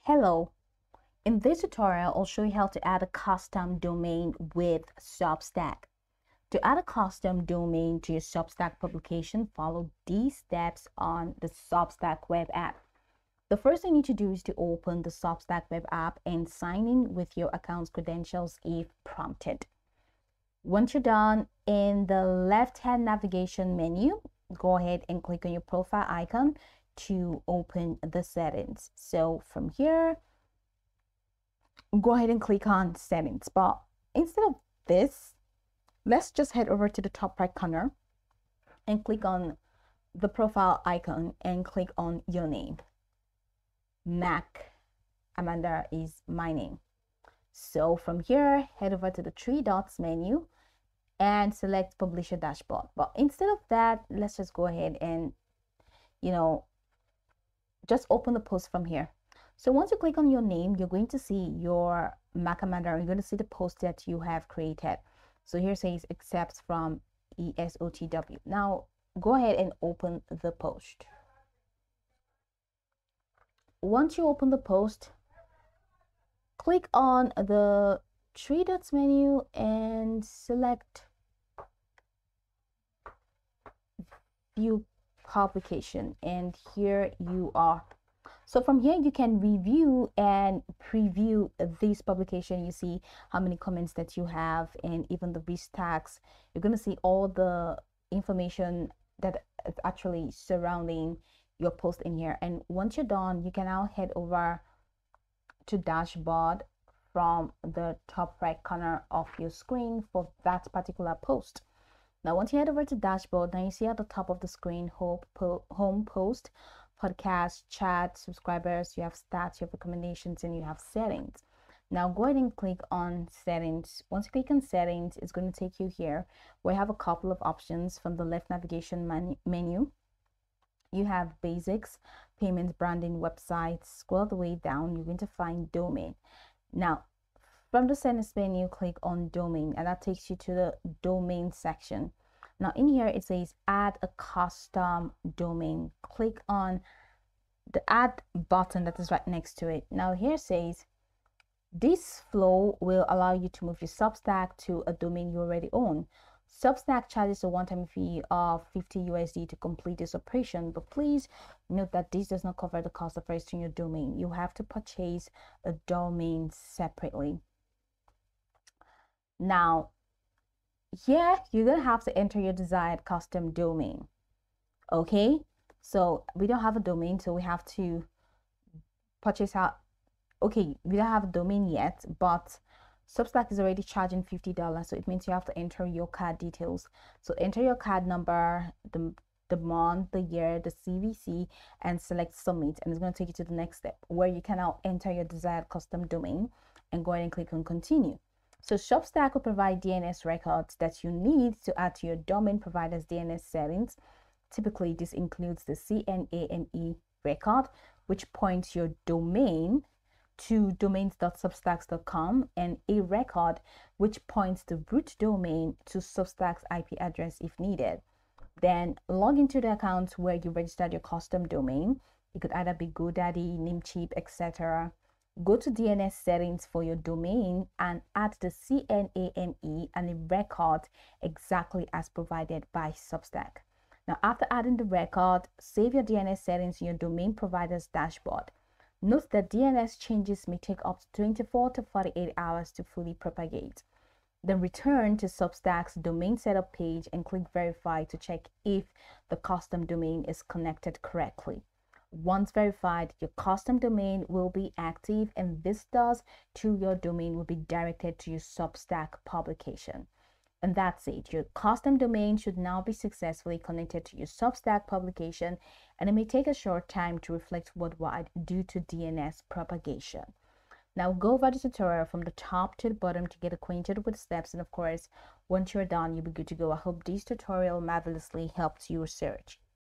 Hello, in this tutorial, I'll show you how to add a custom domain with Substack. To add a custom domain to your Substack publication, follow these steps on the Substack web app. The first thing you need to do is to open the Substack web app and sign in with your account's credentials if prompted. Once you're done, in the left-hand navigation menu, go ahead and click on your profile icon to open the settings. So from here, go ahead and click on settings, but instead of this, let's just head over to the top right corner and click on the profile icon and click on your name. Mac Amanda is my name. So from here, head over to the three dots menu and select publisher dashboard. But instead of that, let's just go ahead and just open the post from here. So once you click on your name, you're going to see your Mac Amanda. You're going to see the post that you have created. So here says accepts from ESOTW. Now go ahead and open the post. Once you open the post, click on the three dots menu and select view publication, and here you are. So from here, you can review and preview this publication. You see how many comments that you have and even the risk tags. You're going to see all the information that is actually surrounding your post in here. And once you're done, you can now head over to dashboard from the top right corner of your screen for that particular post. Now, once you head over to dashboard, now you see at the top of the screen, home post, podcast, chat, subscribers, you have stats, you have recommendations, and you have settings. Now go ahead and click on settings. Once you click on settings, it's going to take you here where you have a couple of options from the left navigation menu. You have basics, payments, branding, websites. Scroll the way down, you're going to find domain. Now from the settings menu, click on domain, and that takes you to the domain section. Now in here, it says add a custom domain. Click on the add button that is right next to it. Now here says this flow will allow you to move your Substack to a domain you already own. Substack charges a one-time fee of 50 USD to complete this operation, but please note that this does not cover the cost of registering your domain. You have to purchase a domain separately. Now, here you're gonna have to enter your desired custom domain. Okay, so we don't have a domain, so we have to purchase out. Okay, we don't have a domain yet, but Substack is already charging $50, so it means you have to enter your card details. So enter your card number, the month, the year, the CVC, and select submit, and it's going to take you to the next step where you can now enter your desired custom domain and go ahead and click on continue. So Substack will provide DNS records that you need to add to your domain provider's DNS settings. Typically, this includes the CNAME record, which points your domain to domains.substacks.com, and a record which points the root domain to Substack's IP address if needed. Then log into the account where you registered your custom domain. It could either be GoDaddy, Namecheap, etc. Go to DNS settings for your domain and add the CNAME and a record exactly as provided by Substack. Now, after adding the record, save your DNS settings in your domain provider's dashboard. Note that DNS changes may take up to 24 to 48 hours to fully propagate. Then return to Substack's domain setup page and click verify to check if the custom domain is connected correctly. Once verified, your custom domain will be active, and visitors to your domain will be directed to your Substack publication. And that's it. Your custom domain should now be successfully connected to your Substack publication, and it may take a short time to reflect worldwide due to DNS propagation. Now go over the tutorial from the top to the bottom to get acquainted with the steps, and of course, once you're done, you'll be good to go. I hope this tutorial marvelously helped you search.